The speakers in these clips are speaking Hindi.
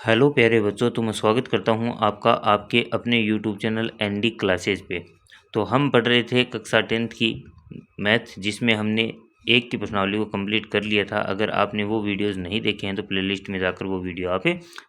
हेलो प्यारे बच्चों, तो मैं स्वागत करता हूं आपका आपके अपने यूट्यूब चैनल एनडी क्लासेज पे। तो हम पढ़ रहे थे कक्षा 10th की मैथ, जिसमें हमने एक की प्रश्नावली को कंप्लीट कर लिया था। अगर आपने वो वीडियोस नहीं देखे हैं तो प्लेलिस्ट में जाकर वो वीडियो आप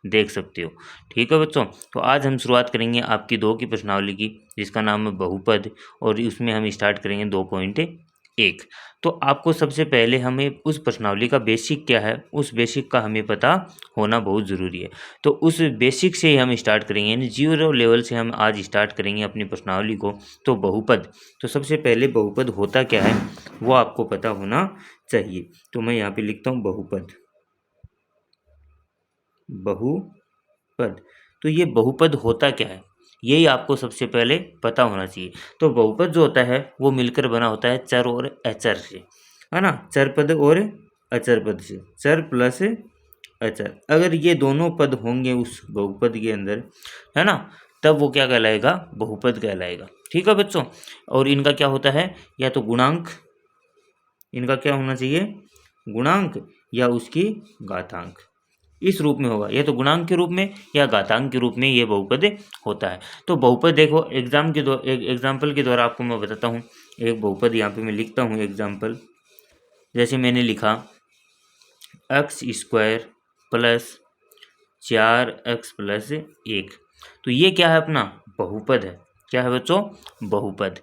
देख सकते हो। ठीक है बच्चों, तो आज हम शुरुआत करेंगे आपकी 2 की प्रश्नावली की, जिसका नाम है बहुपद, और उसमें हम स्टार्ट करेंगे 2.1। तो आपको सबसे पहले हमें उस प्रश्नावली का बेसिक क्या है, उस बेसिक का हमें पता होना बहुत ज़रूरी है। तो उस बेसिक से ही हम स्टार्ट करेंगे, यानी 0 लेवल से हम आज स्टार्ट करेंगे अपनी प्रश्नावली को। तो बहुपद, तो सबसे पहले बहुपद होता क्या है वो आपको पता होना चाहिए। तो मैं यहाँ पे लिखता हूँ बहुपद। बहुपद, तो ये बहुपद होता क्या है यही आपको सबसे पहले पता होना चाहिए। तो बहुपद जो होता है वो मिलकर बना होता है चर और अचर से, है ना। चर पद और अचर पद से, चर प्लस अचर। अगर ये दोनों पद होंगे उस बहुपद के अंदर, है ना, तब वो क्या कहलाएगा, बहुपद कहलाएगा। ठीक है बच्चों, और इनका क्या होता है, या तो गुणांक, इनका क्या होना चाहिए, गुणांक या उसकी घातांक, इस रूप में होगा, या तो गुणांक के रूप में या घातांक के रूप में ये बहुपद होता है। तो बहुपद देखो एक एग्जाम्पल के द्वारा आपको मैं बताता हूँ। एक बहुपद यहाँ पे मैं लिखता हूँ एग्जाम्पल, जैसे मैंने लिखा x² प्लस 4x प्लस 1। तो ये क्या है, अपना बहुपद है। क्या है बच्चों, बहुपद।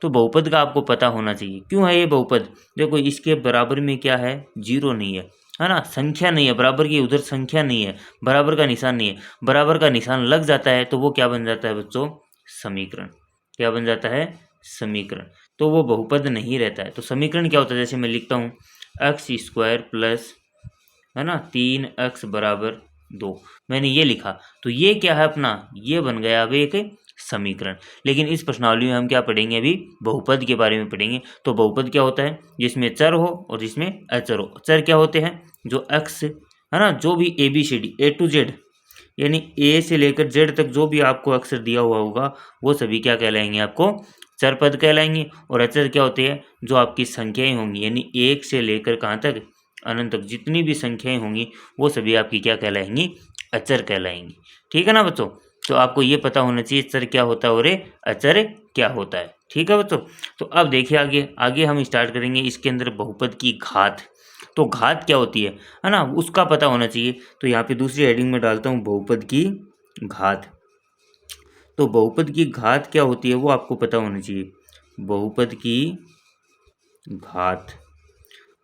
तो बहुपद का आपको पता होना चाहिए। क्यों है ये बहुपद, देखो इसके बराबर में क्या है, 0 नहीं है ना, संख्या नहीं है बराबर की, उधर संख्या नहीं है, बराबर का निशान नहीं है। बराबर का निशान लग जाता है तो वो क्या बन जाता है बच्चों, समीकरण। क्या बन जाता है, समीकरण। तो वो बहुपद नहीं रहता है। तो समीकरण क्या होता है, जैसे मैं लिखता हूँ x² प्लस, है ना, 3x बराबर 2, मैंने ये लिखा। तो ये क्या है, अपना ये बन गया अब एक समीकरण। लेकिन इस प्रश्नावली में हम क्या पढ़ेंगे, अभी बहुपद के बारे में पढ़ेंगे। तो बहुपद क्या होता है, जिसमें चर हो और जिसमें अचर हो। चर क्या होते हैं, जो x, है ना, जो भी ABCD A to Z, यानी A से लेकर Z तक जो भी आपको अक्षर दिया हुआ होगा वो सभी क्या कहलाएंगे, आपको चर पद कहलाएंगे। और अचर क्या होते हैं, जो आपकी संख्याएं होंगी, यानी 1 से लेकर कहाँ तक, अनंत तक जितनी भी संख्याएं होंगी वो सभी आपकी क्या कहलाएंगी, अचर कहलाएंगी। ठीक है ना बच्चों, तो आपको ये पता होना चाहिए चर क्या होता है और अचर क्या होता है। ठीक है बच्चों, तो अब देखिए आगे आगे हम स्टार्ट करेंगे इसके अंदर बहुपद की घात। तो घात क्या होती है ना, उसका पता होना चाहिए। तो यहाँ पे दूसरी हेडिंग में डालता हूँ बहुपद की घात। तो बहुपद की घात क्या होती है वो आपको पता होना चाहिए, बहुपद की घात।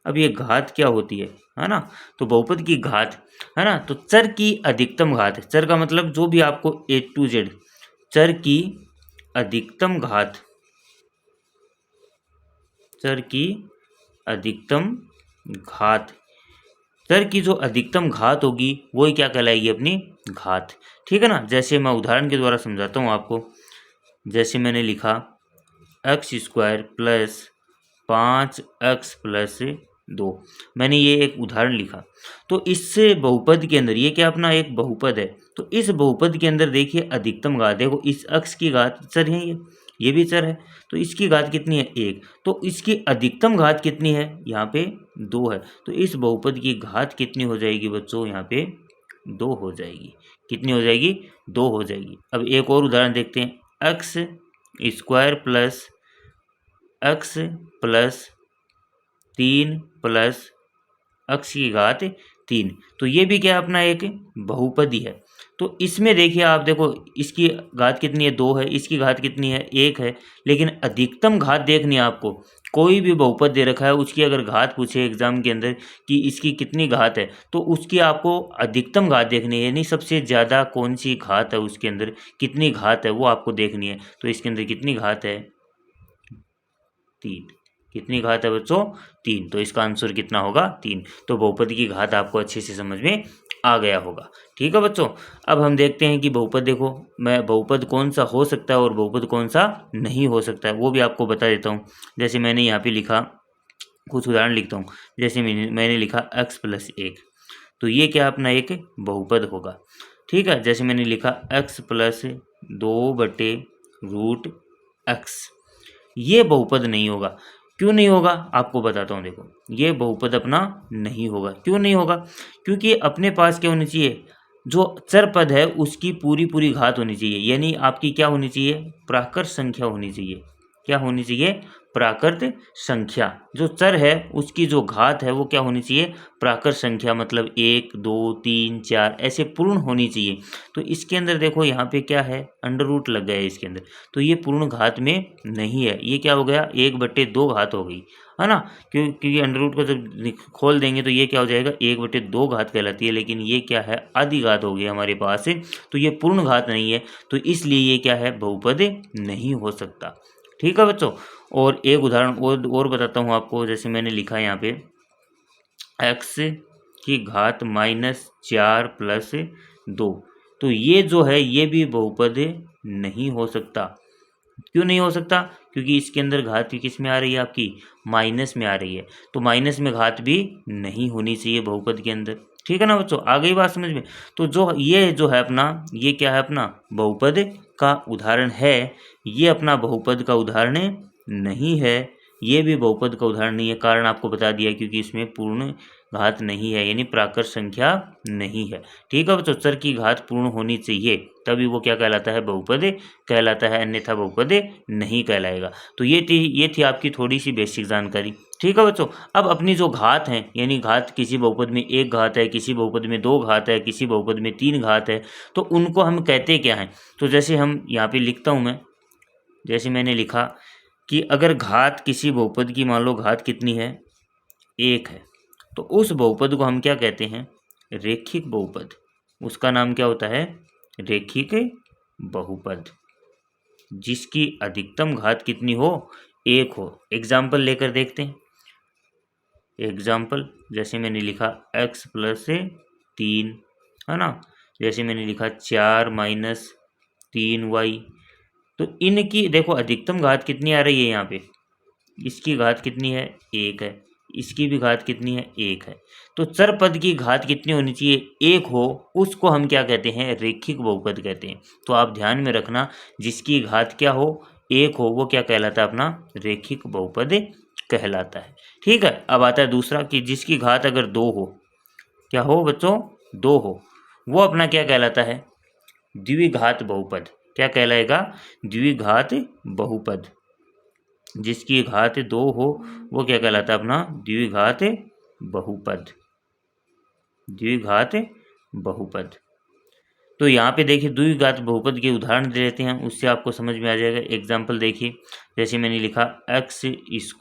अब ये घात क्या होती है ना, तो बहुपद की घात, है ना, तो चर की अधिकतम घात। चर का मतलब जो भी आपको A to Z, चर की अधिकतम घात, चर की अधिकतम घात, चर की जो अधिकतम घात होगी वही क्या कहलाएगी, अपनी घात। ठीक है ना, जैसे मैं उदाहरण के द्वारा समझाता हूँ आपको। जैसे मैंने लिखा x² प्लस 5x प्लस 2, मैंने ये एक उदाहरण लिखा। तो इससे बहुपद के अंदर ये क्या, अपना एक बहुपद है। तो इस बहुपद के अंदर देखिए अधिकतम घात, देखो इस x की घात चर है, ये भी चर है। तो इसकी घात कितनी है, 1। तो इसकी अधिकतम घात कितनी है, यहाँ पे 2 है। तो इस बहुपद की घात कितनी हो जाएगी बच्चों, यहाँ पे 2 हो जाएगी। कितनी हो जाएगी, 2 हो जाएगी। अब एक और उदाहरण देखते हैं, x² plus x plus 3 plus x की घात 3। तो ये भी क्या है, अपना एक बहुपद ही है। तो इसमें देखिए आप, देखो इसकी घात कितनी है, 2 है, इसकी घात कितनी है, 1 है। लेकिन अधिकतम घात देखनी है आपको। कोई भी बहुपद दे रखा है, उसकी अगर घात पूछे एग्जाम के अंदर कि इसकी कितनी घात है, तो उसकी आपको अधिकतम घात देखनी है, यानी सबसे ज़्यादा कौन सी घात है उसके अंदर, कितनी घात है वो आपको देखनी है। तो इसके अंदर कितनी घात है, 3। कितनी घात है बच्चों, 3। तो इसका आंसर कितना होगा, 3। तो बहुपद की घात आपको अच्छे से समझ में आ गया होगा। ठीक है बच्चों, अब हम देखते हैं कि बहुपद, देखो मैं बहुपद कौन सा हो सकता है और बहुपद कौन सा नहीं हो सकता है वो भी आपको बता देता हूँ। जैसे मैंने यहाँ पे लिखा, कुछ उदाहरण लिखता हूँ। जैसे मैंने लिखा x प्लस 1, तो ये क्या अपना एक बहुपद होगा। ठीक है, जैसे मैंने लिखा x प्लस 2/√x, ये बहुपद नहीं होगा। क्यों नहीं होगा, आपको बताता हूँ। देखो ये बहुपद अपना नहीं होगा। क्यों नहीं होगा, क्योंकि अपने पास क्या होनी चाहिए, जो चर पद है उसकी पूरी पूरी घात होनी चाहिए, यानी आपकी क्या होनी चाहिए, प्राकृत संख्या होनी चाहिए। क्या होनी चाहिए, प्राकृत संख्या। जो चर है उसकी जो घात है वो क्या होनी चाहिए, प्राकृत संख्या, मतलब 1 2 3 4 ऐसे पूर्ण होनी चाहिए। तो इसके अंदर देखो यहाँ पे क्या है, अंडर रूट लग गया है इसके अंदर, तो ये पूर्ण घात में नहीं है, ये क्या हो गया, 1/2 घात हो गई, है ना। क्योंकि अंडर रूट को जब खोल देंगे तो ये क्या हो जाएगा, 1/2 घात कहलाती है, लेकिन ये क्या है, आधी घात हो गई हमारे पास, तो ये पूर्ण घात नहीं है, तो इसलिए ये क्या है, बहुपद नहीं हो सकता। ठीक है बच्चों। और एक उदाहरण और बताता हूँ आपको, जैसे मैंने लिखा है यहाँ पे x की घात -4 + 2, तो ये जो है ये भी बहुपद नहीं हो सकता। क्यों नहीं हो सकता, क्योंकि इसके अंदर घात किस में आ रही है, आपकी माइनस में आ रही है, तो माइनस में घात भी नहीं होनी चाहिए बहुपद के अंदर। ठीक है ना बच्चों, आ गई बात समझ में। तो जो ये जो है अपना, ये क्या है, अपना बहुपद का उदाहरण है, ये अपना बहुपद का उदाहरण नहीं है, ये भी बहुपद का उदाहरण नहीं है। कारण आपको बता दिया, क्योंकि इसमें पूर्ण घात नहीं है, यानी प्राकृत संख्या नहीं है। ठीक है बच्चों, चर की घात पूर्ण होनी चाहिए, तभी वो क्या कहलाता है, बहुपद कहलाता है, अन्यथा बहुपद नहीं कहलाएगा। तो ये थी आपकी थोड़ी सी बेसिक जानकारी। ठीक है बच्चों, अब अपनी जो घात हैं, यानी घात किसी बहुपद में 1 घात है, किसी बहुपद में 2 घात है, किसी बहुपद में 3 घात है, तो उनको हम कहते क्या हैं। तो जैसे हम यहाँ पे लिखता हूँ मैं, जैसे मैंने लिखा कि अगर घात किसी बहुपद की, मान लो घात कितनी है, 1 है, तो उस बहुपद को हम क्या कहते हैं, रेखिक बहुपद। उसका नाम क्या होता है, रेखिक बहुपद, जिसकी अधिकतम घात कितनी हो, 1 हो। एग्जाम्पल लेकर देखते हैं। एग्जाम्पल, जैसे मैंने लिखा x + 3, है ना, जैसे मैंने लिखा 4 - 3y, तो इनकी देखो अधिकतम घात कितनी आ रही है यहाँ पे, इसकी घात कितनी है, 1 है, इसकी भी घात कितनी है, 1 है। तो चर पद की घात कितनी होनी चाहिए, 1 हो, उसको हम क्या कहते हैं, रेखिक बहुपद कहते हैं। तो आप ध्यान में रखना, जिसकी घात क्या हो, 1 हो, वो क्या कहलाता है, अपना रेखिक बहुपद कहलाता है। ठीक है, अब आता है दूसरा, कि जिसकी घात अगर 2 हो, क्या हो बच्चों, 2 हो, वो अपना क्या कहलाता है, द्विघात बहुपद। क्या कहलाएगा, द्विघात बहुपद। जिसकी घात 2 हो वो क्या कहलाता है, अपना द्विघात बहुपद। द्विघात बहुपद। तो यहाँ पे देखिए द्विघात बहुपद के उदाहरण दे देते हैं, उससे आपको समझ में आ जाएगा। एग्जाम्पल देखिए, जैसे मैंने लिखा x² +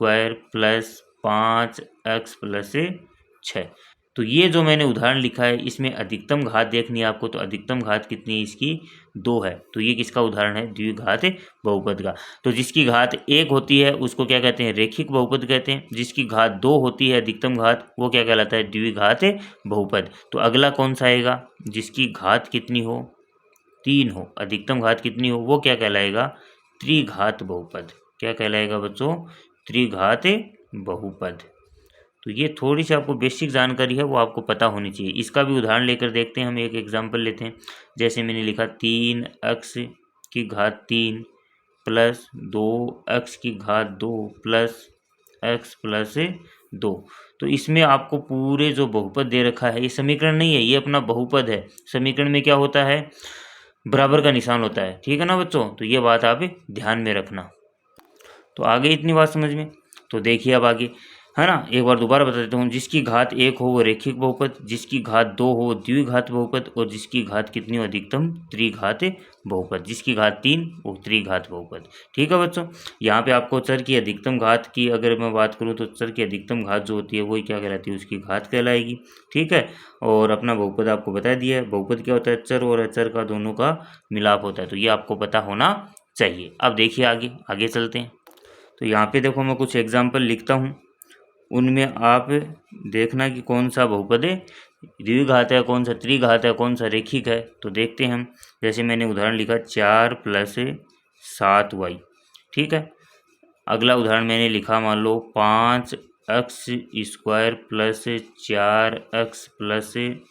5x + 6, तो ये जो मैंने उदाहरण लिखा है, इसमें अधिकतम घात देखनी है आपको, तो अधिकतम घात कितनी है, इसकी 2 है, तो ये किसका उदाहरण है, द्विघात बहुपद का। तो जिसकी घात 1 होती है उसको क्या कहते हैं, रेखिक बहुपद कहते हैं। जिसकी घात 2 होती है अधिकतम घात, वो क्या कहलाता है, द्विघात बहुपद। तो अगला कौन सा आएगा, जिसकी घात कितनी हो, 3 हो, अधिकतम घात कितनी हो, वो क्या कहलाएगा, त्रिघात बहुपद। क्या कहलाएगा बच्चों, त्रिघात बहुपद। तो ये थोड़ी सी आपको बेसिक जानकारी है, वो आपको पता होनी चाहिए। इसका भी उदाहरण लेकर देखते हैं, हम एक एग्जांपल लेते हैं। जैसे मैंने लिखा 3x की घात 3 + 2x की घात 2 + x + 2। तो इसमें आपको पूरे जो बहुपद दे रखा है, ये समीकरण नहीं है, ये अपना बहुपद है। समीकरण में क्या होता है, बराबर का निशान होता है। ठीक है ना बच्चों, तो ये बात आप ध्यान में रखना। तो आगे इतनी बात समझ में। तो देखिए अब आगे, है ना, एक बार दोबारा बता देता हूँ। जिसकी घात 1 हो वो रेखिक बहुपद, जिसकी घात 2 हो द्विघात बहुपद, और जिसकी घात कितनी हो, अधिकतम त्रिघात बहुपद। जिसकी घात 3 वो त्रिघात बहुपद। ठीक है बच्चों, यहाँ पे आपको चर की अधिकतम घात की अगर मैं बात करूँ, तो चर की अधिकतम घात जो होती है वही क्या कहलाती है, उसकी घात कहलाएगी। ठीक है, और अपना बहुपद आपको बता दिया है। बहुपद क्या होता है, चर और अचर का दोनों का मिलाप होता है, तो ये आपको पता होना चाहिए। अब देखिए आगे आगे चलते हैं। तो यहाँ पे देखो मैं कुछ एग्जाम्पल लिखता हूँ, उनमें आप देखना कि कौन सा बहुपद द्विघात है, कौन सा त्रिघात है, कौन सा रेखिक है। तो देखते हैं हम। जैसे मैंने उदाहरण लिखा 4 + 7y। ठीक है, अगला उदाहरण मैंने लिखा, मान लो 5x² + 4x +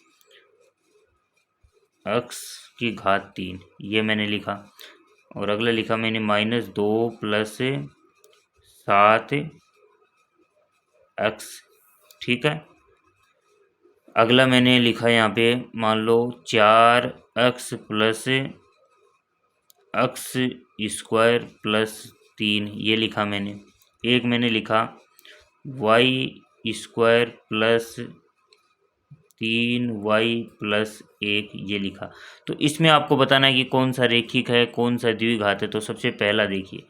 x की घात 3, ये मैंने लिखा। और अगला लिखा मैंने -2 + 7x। ठीक है, अगला मैंने लिखा यहाँ पे, मान लो 4x plus x square plus 3, ये लिखा मैंने। एक मैंने लिखा y square plus 3y plus 1, ये लिखा। तो इसमें आपको बताना है कि कौन सा रेखिक है, कौन सा द्विघात है। तो सबसे पहला देखिए,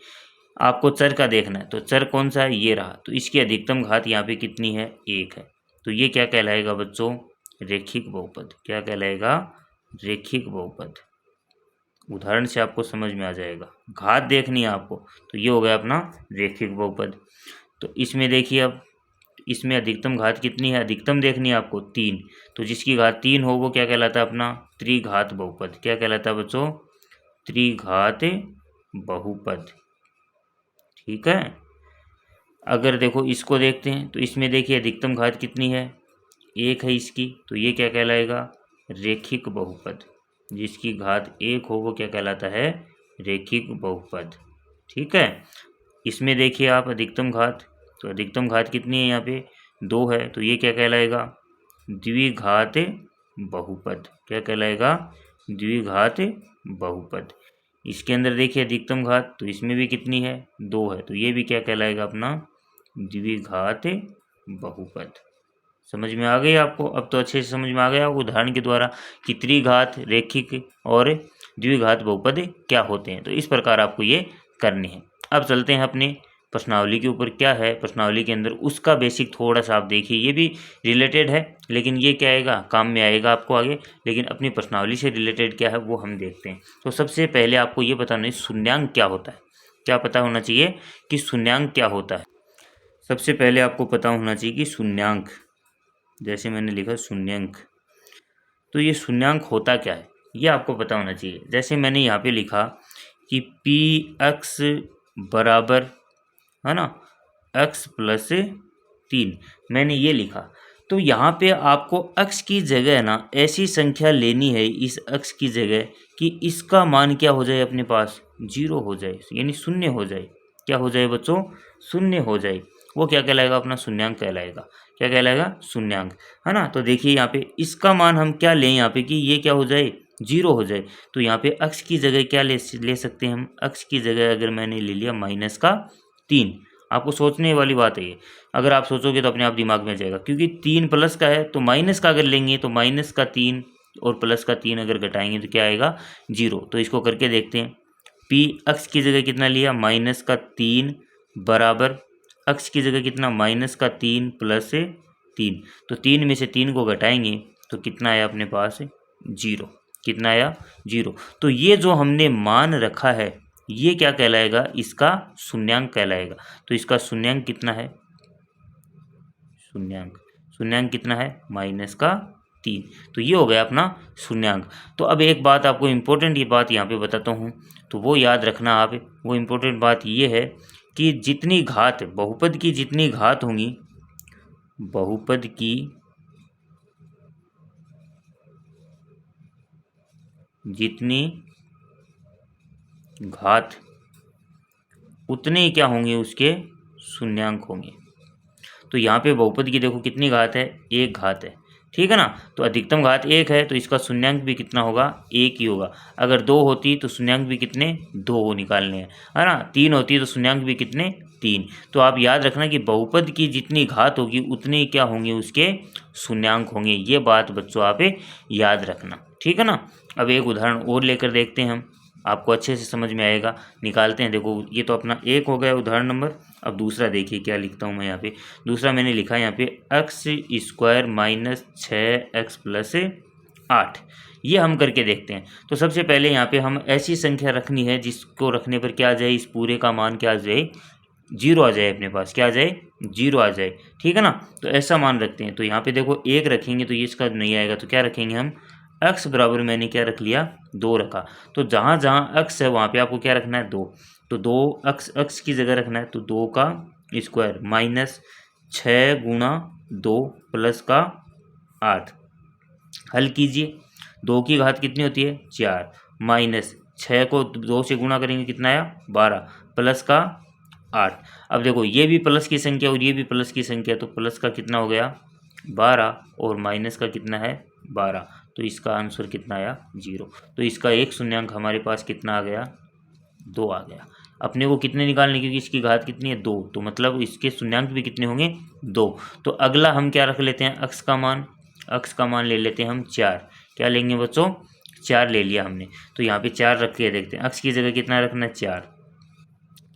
आपको चर का देखना है। तो चर कौन सा है, ये रहा। तो इसकी अधिकतम घात यहाँ पे कितनी है, 1 है। तो ये क्या कहलाएगा बच्चों, रेखिक बहुपद। क्या कहलाएगा, रेखिक बहुपद। उदाहरण से आपको समझ में आ जाएगा, घात देखनी है आपको। तो ये हो गया अपना रेखिक बहुपद। तो इसमें देखिए, अब इसमें अधिकतम घात कितनी है, अधिकतम देखनी है आपको 3। तो जिसकी घात 3 हो वो क्या कहलाता है, अपना त्रिघात बहुपद। क्या कहलाता है बच्चों, त्रिघात बहुपद। ठीक है। अगर देखो इसको देखते हैं, तो इसमें देखिए अधिकतम घात कितनी है, 1 है इसकी। तो ये क्या कहलाएगा, रेखिक बहुपद। जिसकी घात 1 हो वो क्या कहलाता है, रेखिक बहुपद। ठीक है। इसमें देखिए आप अधिकतम घात, तो अधिकतम घात कितनी है यहाँ पे, 2 है। तो ये क्या कहलाएगा, द्विघात बहुपद। क्या कहलाएगा, द्विघात बहुपद। इसके अंदर देखिए अधिकतम घात, तो इसमें भी कितनी है, 2 है। तो ये भी क्या कहलाएगा, अपना द्विघात बहुपद। समझ में आ गई आपको, अब तो अच्छे से समझ में आ गया उदाहरण के द्वारा कि त्रिघात, रेखिक और द्विघात बहुपद क्या होते हैं। तो इस प्रकार आपको ये करने हैं। अब चलते हैं अपने प्रश्नावली के ऊपर। क्या है प्रश्नावली के अंदर, उसका बेसिक थोड़ा सा आप देखिए। ये भी रिलेटेड है, लेकिन ये क्या आएगा, काम में आएगा आपको आगे। लेकिन अपनी प्रश्नावली से रिलेटेड क्या है वो हम देखते हैं। तो सबसे पहले आपको ये बताना है शून्यांक क्या होता है। क्या पता होना चाहिए कि शून्यांक क्या होता है। सबसे पहले आपको पता होना चाहिए कि शून्यांक, जैसे मैंने लिखा शून्यांक, तो ये शून्यांक होता क्या है ये आपको पता होना चाहिए। जैसे मैंने यहाँ पे लिखा कि पी एक्स बराबर है ना x प्लस 3, मैंने ये लिखा। तो यहाँ पे आपको x की जगह ना ऐसी संख्या लेनी है, इस x की जगह कि इसका मान क्या हो जाए, अपने पास 0 हो जाए, यानी शून्य हो जाए। क्या हो जाए बच्चों, शून्य हो जाए। वो क्या कहलाएगा, अपना शून्यांक कहलाएगा। क्या कहलाएगा, शून्यांक, है ना। तो देखिए यहाँ पे इसका मान हम क्या लें यहाँ पे कि ये क्या हो जाए, 0 हो जाए। तो यहाँ पे x की जगह क्या ले सकते हैं हम, x की जगह अगर मैंने ले लिया -3। आपको सोचने वाली बात है ये, अगर आप सोचोगे तो अपने आप दिमाग में आ जाएगा, क्योंकि 3 प्लस का है तो माइनस का अगर लेंगे तो -3 और +3 अगर घटाएंगे तो क्या आएगा, 0। तो इसको करके देखते हैं। पी x की जगह कितना लिया, -3 बराबर x की जगह कितना, -3 + 3। तो 3 में से 3 को घटाएंगे तो कितना आया अपने पास, 0। कितना आया, 0। तो ये जो हमने मान रखा है ये क्या कहलाएगा, इसका शून्यांक कहलाएगा। तो इसका शून्यांक कितना है, शून्यांक कितना है, -3। तो ये हो गया अपना शून्यांक। तो अब एक बात आपको इम्पोर्टेंट ये बात यहाँ पे बताता हूँ, तो वो याद रखना आप। वो इम्पोर्टेंट बात ये है कि जितनी घात, बहुपद की जितनी घात होंगी, बहुपद की जितनी घात उतने ही क्या होंगे, उसके शून्यांक होंगे। तो यहाँ पे बहुपद की देखो कितनी घात है, 1 घात है। ठीक है ना। तो अधिकतम घात 1 है तो इसका शून्यांक भी कितना होगा, 1 ही होगा। अगर 2 होती तो शून्यांक भी कितने, 2 निकालने हैं, है ना। 3 होती तो शून्यांक भी कितने, 3। तो आप याद रखना कि बहुपद की जितनी घात होगी उतने क्या होंगे, उसके शून्यांक होंगे। ये बात बच्चों आप याद रखना, ठीक है ना। अब एक उदाहरण और लेकर देखते हैं हम, आपको अच्छे से समझ में आएगा। निकालते हैं। देखो ये तो अपना 1 हो गया उदाहरण नंबर। अब दूसरा देखिए क्या लिखता हूँ मैं यहाँ पे। दूसरा मैंने लिखा है यहाँ पे x² - 6x + 8। ये हम करके देखते हैं। तो सबसे पहले यहाँ पे हम ऐसी संख्या रखनी है जिसको रखने पर क्या आ जाए, इस पूरे का मान क्या आ जाए, 0 आ जाए अपने पास। क्या आ जाए, 0 आ जाए। ठीक है ना। तो ऐसा मान रखते हैं। तो यहाँ पे देखो 1 रखेंगे तो ये इसका नहीं आएगा, तो क्या रखेंगे हम, x बराबर मैंने क्या रख लिया, 2 रखा। तो जहाँ जहाँ x है वहाँ पे आपको क्या रखना है, 2। तो 2 x की जगह रखना है, तो 2 का स्क्वायर -6 × 2 + 8। हल कीजिए। 2 की घात कितनी होती है, 4, -6 को 2 से गुणा करेंगे कितना आया, 12, +8। अब देखो ये भी प्लस की संख्या और ये भी प्लस की संख्या, तो प्लस का कितना हो गया, 12 और माइनस का कितना है 12, तो इसका आंसर कितना आया 0। तो इसका एक शून्यांक हमारे पास कितना आ गया 2 आ गया। अपने को कितने निकालने, क्योंकि इसकी घात कितनी है 2, तो मतलब इसके शून्यांक भी कितने होंगे 2। तो अगला हम क्या रख लेते हैं, अक्स का मान ले लेते हैं हम 4। क्या लेंगे बच्चों 4 ले लिया हमने। तो यहाँ पे 4 रख के देखते हैं, अक्स की जगह कितना रखना है 4।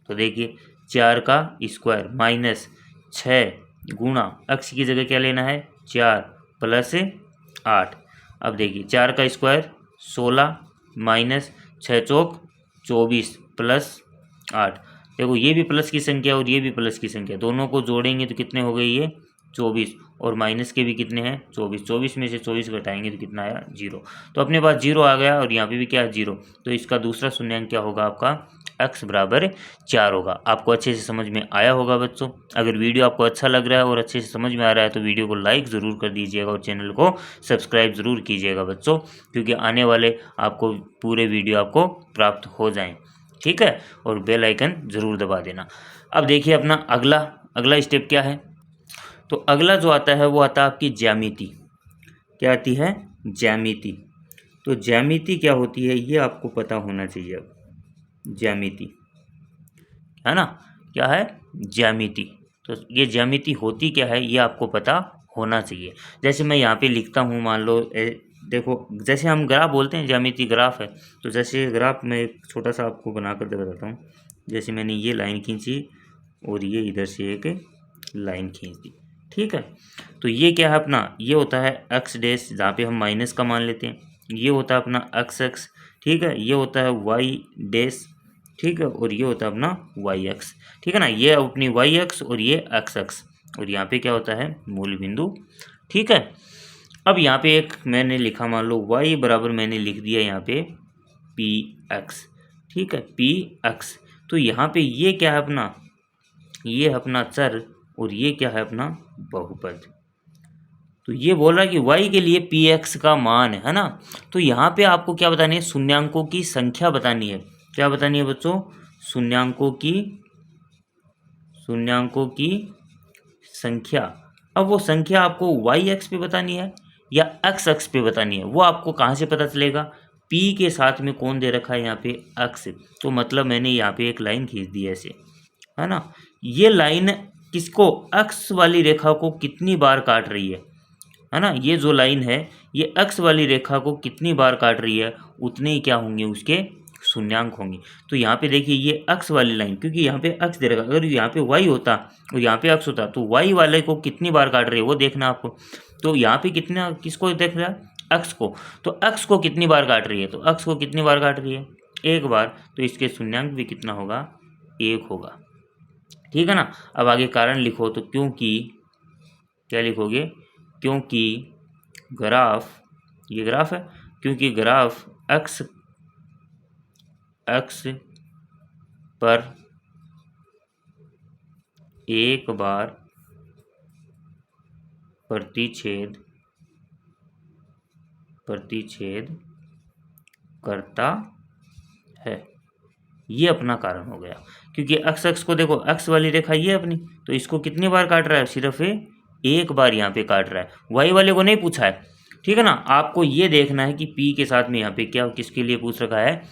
तो देखिए 4 का स्क्वायर माइनस 6 गुणा अक्स की जगह क्या लेना है 4 प्लस 8। अब देखिए 4 का स्क्वायर 16 माइनस 6 चौक 24 प्लस 8। देखो ये भी प्लस की संख्या और ये भी प्लस की संख्या, दोनों को जोड़ेंगे तो कितने हो गए ये 24, और माइनस के भी कितने हैं 24। 24 में से 24 घटाएंगे तो कितना आया 0। तो अपने पास 0 आ गया और यहाँ पे भी क्या है 0। तो इसका दूसरा शून्यांक क्या होगा आपका x बराबर 4 होगा। आपको अच्छे से समझ में आया होगा बच्चों। अगर वीडियो आपको अच्छा लग रहा है और अच्छे से समझ में आ रहा है तो वीडियो को लाइक ज़रूर कर दीजिएगा और चैनल को सब्सक्राइब ज़रूर कीजिएगा बच्चों, क्योंकि आने वाले आपको पूरे वीडियो आपको प्राप्त हो जाएँ, ठीक है। और बेल आइकन ज़रूर दबा देना। अब देखिए अपना अगला स्टेप क्या है। तो अगला जो आता है वो आता है आपकी ज्यामिति। क्या आती है ज्यामिति। तो ज्यामिति क्या होती है ये आपको पता होना चाहिए। अब ज्यामिति है ना, क्या है ज्यामिति। तो ये ज्यामिति होती क्या है ये आपको पता होना चाहिए। जैसे मैं यहाँ पे लिखता हूँ, मान लो देखो जैसे हम ग्राफ बोलते हैं, ज्यामिति ग्राफ है। तो जैसे ग्राफ में एक छोटा सा आपको बना कर बताता हूँ। जैसे मैंने ये लाइन खींची और ये इधर से एक लाइन खींच दी, ठीक है। तो ये क्या है अपना, ये होता है एक्स डैश, जहाँ पे हम माइनस का मान लेते हैं। ये होता है अपना एक्स, ठीक है। ये होता है वाई डैश, ठीक है। और ये होता है अपना वाई एक्स, ठीक है ना। ये अपनी वाई एक्स और ये एक्स, और यहाँ पे क्या होता है मूल बिंदु, ठीक है। अब यहाँ पे एक मैंने लिखा, मान लो y बराबर मैंने लिख दिया यहाँ पे पी एक्स, ठीक है, पी एक्स। तो यहाँ पे ये क्या है अपना, ये अपना चर और ये क्या है अपना बहुपद। तो ये बोल रहा है कि y के लिए पी एक्स का मान है ना। तो यहाँ पे आपको क्या बतानी है, शून्यांकों की संख्या बतानी है। क्या बतानी है बच्चों, शून्यांकों की संख्या। अब वो संख्या आपको वाई एक्स पे बतानी है या एक्स एक्स पे बतानी है, वो आपको कहाँ से पता चलेगा। P के साथ में कौन दे रखा है यहाँ पे एक्स। तो मतलब मैंने यहाँ पे एक लाइन खींच दी ऐसे, है ना। ये लाइन किसको, एक्स वाली रेखा को कितनी बार काट रही है ना। ये जो लाइन है ये एक्स वाली रेखा को कितनी बार काट रही है, उतने ही क्या होंगे उसके शून्यांक होंगे। तो यहाँ पे देखिए ये एक्स वाली लाइन, क्योंकि यहाँ पे एक्स दे रखा, अगर यहाँ पे वाई होता और यहाँ पे एक्स होता तो वाई वाले को कितनी बार काट रही है वो देखना आपको। तो यहाँ पे कितना, किसको देख रहा है एक्स को, तो एक्स को कितनी बार काट रही है, तो एक्स को कितनी बार काट रही है एक बार। तो इसके शून्यांक भी कितना होगा 1 होगा, ठीक है ना। अब आगे कारण लिखो, तो क्योंकि क्या लिखोगे, क्योंकि ग्राफ, ये ग्राफ है, क्योंकि ग्राफ एक्स पर एक बार प्रतिच्छेद करता है, ये अपना कारण हो गया। क्योंकि एक्स को देखो, एक्स वाली रेखा ये अपनी, तो इसको कितनी बार काट रहा है, सिर्फ एक बार यहाँ पे काट रहा है। वाई वाले को नहीं पूछा है, ठीक है ना। आपको ये देखना है कि पी के साथ में यहाँ पे क्या, किसके लिए पूछ रखा है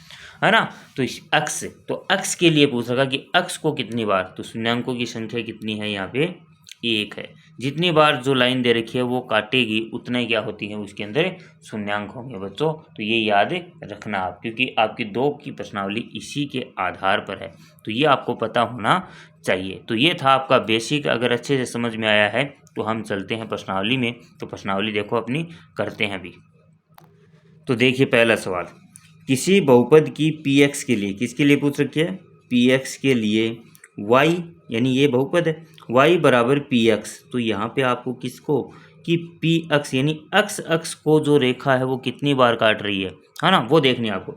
ना। तो एक्स, तो एक्स के लिए पूछ रखा कि एक्स को कितनी बार, तो शून्यांकों की संख्या कितनी है यहाँ पे 1 है। जितनी बार जो लाइन दे रखी है वो काटेगी उतना ही क्या होती है उसके अंदर शून्यांक होंगे बच्चों। तो ये याद रखना आप, क्योंकि आपकी 2 की प्रश्नावली इसी के आधार पर है, तो ये आपको पता होना चाहिए। तो ये था आपका बेसिक। अगर अच्छे से समझ में आया है तो हम चलते हैं प्रश्नावली में। तो प्रश्नावली देखो अपनी करते हैं अभी। तो देखिए पहला सवाल, किसी बहुपद की पी एक्स के लिए, किसके लिए पूछ रखी है, पी एक्स के लिए y, यानी ये बहुपद है, y बराबर पी एक्स। तो यहाँ पे आपको किसको, कि पी एक्स यानी एक्स एक्स को जो रेखा है वो कितनी बार काट रही है ना, वो देखनी है आपको।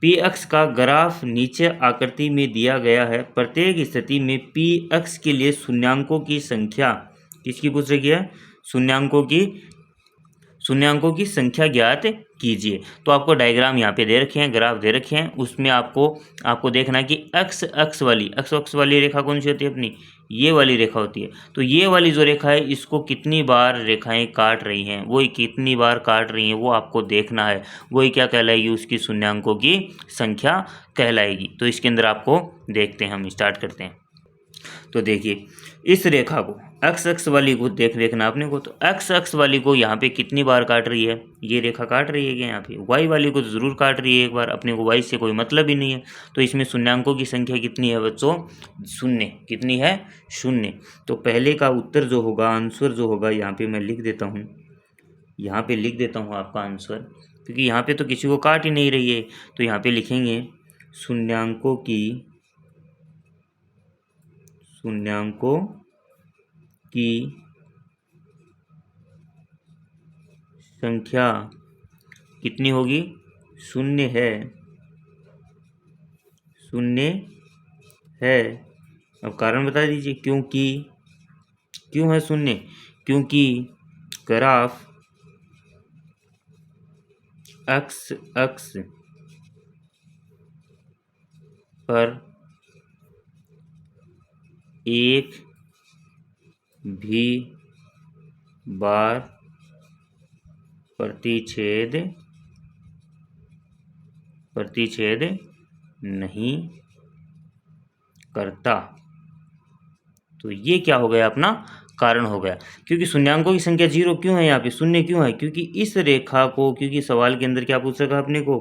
पी एक्स का ग्राफ नीचे आकृति में दिया गया है। प्रत्येक स्थिति में पी एक्स के लिए शून्यांकों की संख्या, किसकी पूछ रखी है, शून्यांकों की संख्या ज्ञात कीजिए। तो आपको डायग्राम यहाँ पे दे रखे हैं, ग्राफ दे रखे हैं, उसमें आपको देखना है कि एक्स एक्स वाली रेखा कौन सी होती है अपनी, ये वाली रेखा होती है। तो ये वाली जो रेखा है इसको कितनी बार रेखाएं काट रही हैं, वो कितनी बार काट रही हैं वो आपको देखना है। वही क्या कहलाएगी, उसकी शून्यांकों की संख्या कहलाएगी। तो इसके अंदर आपको देखते हैं, हम स्टार्ट करते हैं। तो देखिए इस रेखा को एक्स अक्ष वाली को देखना आपने को, तो एक्स अक्ष वाली को यहाँ पे कितनी बार काट रही है, ये रेखा काट रही है क्या यहाँ पे। वाई वाली को तो ज़रूर काट रही है एक बार, अपने को वाई से कोई मतलब ही नहीं है। तो इसमें शून्यांकों की संख्या कितनी है बच्चों, शून्य। कितनी है, शून्य। तो पहले का उत्तर जो होगा, आंसर जो होगा, यहाँ पे मैं लिख देता हूँ, यहाँ पे लिख देता हूँ आपका आंसर, क्योंकि यहाँ पे तो किसी को काट ही नहीं रही है। तो यहाँ पे लिखेंगे शून्यांकों की संख्या कितनी होगी, शून्य है। अब कारण बता दीजिए, क्यों है शून्य, क्योंकि ग्राफ एक्स अक्ष पर एक भी बार प्रतिच्छेद नहीं करता। तो ये क्या हो गया, अपना कारण हो गया। क्योंकि शून्यांकों की संख्या 0 क्यों है, यहाँ पे शून्य क्यों है, क्योंकि इस रेखा को, क्योंकि सवाल के अंदर क्या पूछ रखा है अपने को,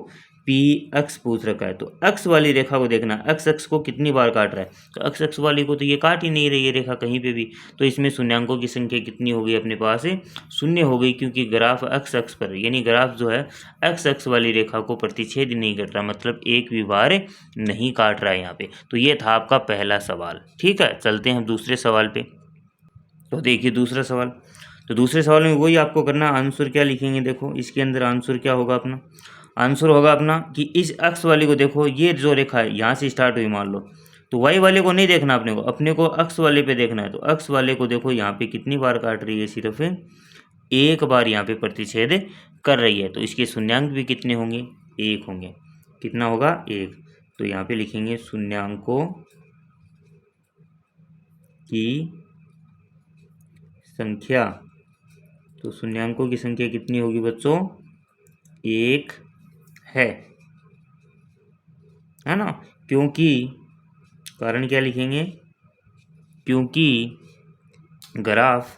पी एक्स पूछ रखा है। तो एक्स वाली रेखा को देखना, एक्स एक्स को कितनी बार काट रहा है, तो एक्स एक्स वाली को तो ये काट ही नहीं रही है रेखा कहीं पे भी। तो इसमें शून्यांकों की संख्या कितनी हो गई अपने पास, शून्य हो गई, क्योंकि ग्राफ एक्स एक्स पर, यानी ग्राफ जो है एक्स एक्स वाली रेखा को प्रतिच्छेद ही नहीं कर रहा, मतलब एक भी बार नहीं काट रहा है यहाँ पे। तो ये था आपका पहला सवाल। ठीक है, चलते हैं हम दूसरे सवाल पे। तो देखिए दूसरा सवाल, तो दूसरे सवाल में वही आपको करना, आंसर क्या लिखेंगे, देखो इसके अंदर आंसर क्या होगा अपना, आंसर होगा अपना कि इस अक्ष वाली को देखो, ये जो रेखा है यहाँ से स्टार्ट हुई मान लो, तो वाई वाले को नहीं देखना अपने को अक्ष वाले पे देखना है। तो अक्ष वाले को देखो यहाँ पे कितनी बार काट रही है, सिर्फ एक बार यहाँ पे प्रतिच्छेद कर रही है। तो इसके शून्यांक भी कितने होंगे, एक होंगे। कितना होगा, एक। तो यहाँ पे लिखेंगे शून्यांकों की संख्या, तो शून्यांकों की संख्या कितनी होगी बच्चों, एक है ना। क्योंकि कारण क्या लिखेंगे, क्योंकि ग्राफ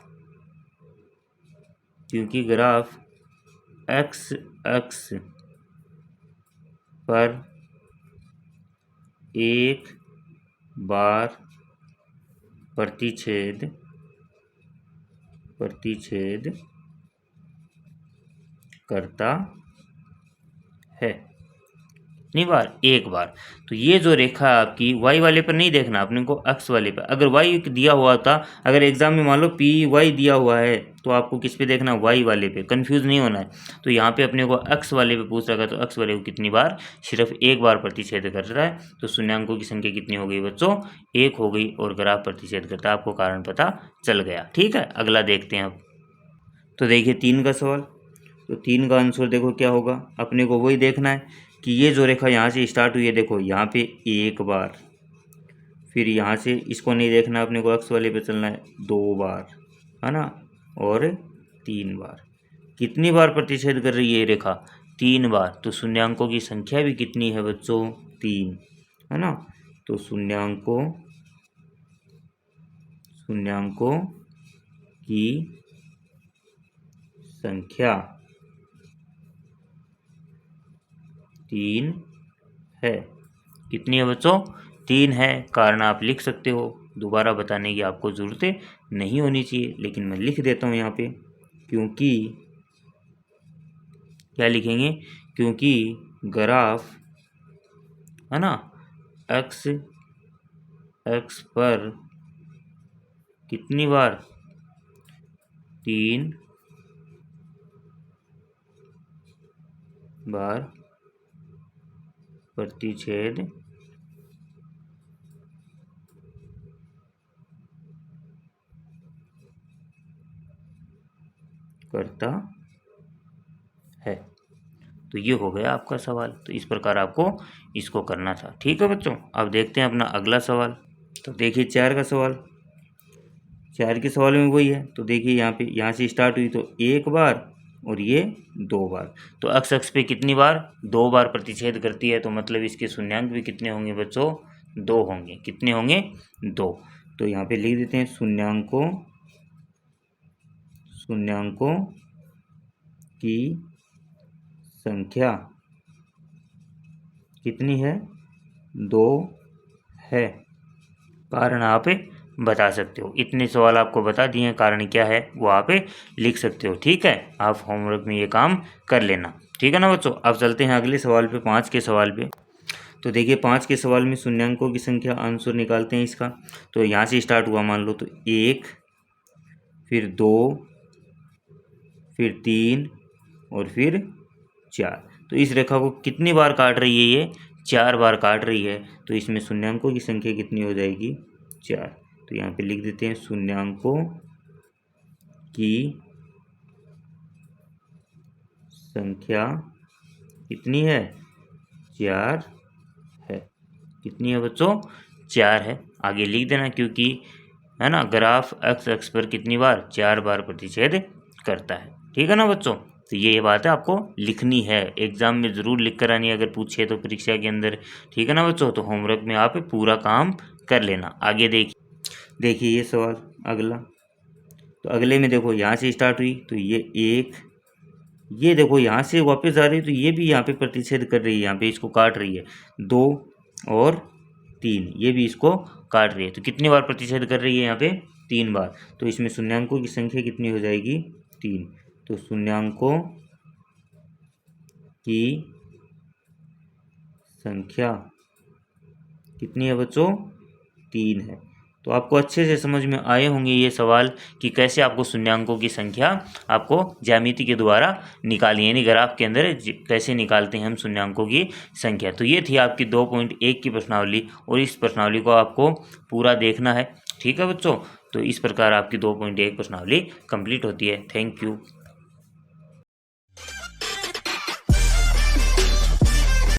एक्स अक्ष पर एक बार प्रतिच्छेद करता है, कितनी बार, एक बार। तो ये जो रेखा आपकी वाई वाले पर नहीं देखना अपने को, एक्स वाले पर। अगर वाई दिया हुआ था, अगर एग्जाम में मान लो पी वाई दिया हुआ है, तो आपको किस पे देखना, वाई वाले पे, कंफ्यूज नहीं होना है। तो यहाँ पे अपने को एक्स वाले पे पूछ रखा है, तो एक्स वाले को कितनी बार, सिर्फ एक बार प्रतिच्छेद कर रहा है। तो शून्यांकों की संख्या कितनी हो गई बच्चों, एक हो गई, और ग्राफ प्रतिच्छेद करता है, आपको कारण पता चल गया। ठीक है, अगला देखते हैं अब। तो देखिए 3 का सवाल, तो 3 का आंसर देखो क्या होगा, अपने को वही देखना है कि ये जो रेखा यहाँ से स्टार्ट हुई है, देखो यहाँ पे एक बार, फिर यहाँ से इसको नहीं देखना, अपने को एक्स वाले पे चलना है, 2 बार, है ना, और 3 बार। कितनी बार प्रतिच्छेद कर रही है ये रेखा, 3 बार। तो शून्यांकों की संख्या भी कितनी है बच्चों, 3, है ना। तो शून्यांकों की संख्या 3 है। कितनी है बच्चों, 3 है। कारण आप लिख सकते हो, दोबारा बताने की आपको ज़रूरत नहीं होनी चाहिए, लेकिन मैं लिख देता हूँ यहाँ पे, क्योंकि क्या लिखेंगे, क्योंकि ग्राफ, है ना, एक्स पर कितनी बार, 3 बार प्रतिच्छेद करता है। तो ये हो गया आपका सवाल। तो इस प्रकार आपको इसको करना था। ठीक है बच्चों, अब देखते हैं अपना अगला सवाल। तो देखिए 4 का सवाल, 4 के सवाल में वही है। तो देखिए यहाँ से स्टार्ट हुई तो एक बार और ये 2 बार, तो अक्ष पे कितनी बार? 2 बार प्रतिच्छेद करती है, तो मतलब इसके शून्यांक भी कितने होंगे बच्चों? 2 होंगे। कितने होंगे? 2। तो यहाँ पे लिख देते हैं शून्यांकों की संख्या कितनी है? 2 है। कारण आप बता सकते हो। इतने सवाल आपको बता दिए हैं, कारण क्या है वो आप लिख सकते हो। ठीक है, आप होमवर्क में ये काम कर लेना। ठीक है ना बच्चों। अब चलते हैं अगले सवाल पे, 5 के सवाल पे। तो देखिए 5 के सवाल में शून्यांकों की संख्या आंसर निकालते हैं इसका। तो यहाँ से स्टार्ट हुआ मान लो, तो 1, फिर 2, फिर 3 और फिर 4। तो इस रेखा को कितनी बार काट रही है ये? 4 बार काट रही है। तो इसमें शून्यांकों की संख्या कितनी हो जाएगी? 4। तो यहाँ पे लिख देते हैं शून्यांकों की संख्या कितनी है? 4 है। कितनी है बच्चों? 4 है। आगे लिख देना, क्योंकि है ना, ग्राफ अक्ष पर कितनी बार? 4 बार प्रतिच्छेद करता है। ठीक है ना बच्चों। तो ये बात है आपको लिखनी है, एग्जाम में ज़रूर लिख कर आनी है अगर पूछे तो परीक्षा के अंदर। ठीक है ना बच्चों। तो होमवर्क में आप पूरा काम कर लेना। आगे देखिए ये सवाल अगला। तो अगले में देखो यहाँ से स्टार्ट हुई तो ये 1, ये देखो यहाँ से वापस आ रही है तो ये भी यहाँ पे प्रतिच्छेद कर रही है, यहाँ पे इसको काट रही है। 2 और 3, ये भी इसको काट रही है। तो कितनी बार प्रतिच्छेद कर रही है? यहाँ पे 3 बार। तो इसमें शून्यांकों की संख्या कितनी हो जाएगी? 3। तो शून्यांकों की संख्या कितनी है बच्चों? 3 है। तो आपको अच्छे से समझ में आए होंगे ये सवाल कि कैसे आपको शून्यांकों की संख्या आपको ज्यामिति के द्वारा निकाली, यानी ग्राफ के अंदर कैसे निकालते हैं हम शून्यांकों की संख्या। तो ये थी आपकी 2.1 की प्रश्नावली, और इस प्रश्नावली को आपको पूरा देखना है। ठीक है बच्चों। तो इस प्रकार आपकी 2.1 प्रश्नावली कंप्लीट होती है। Thank you.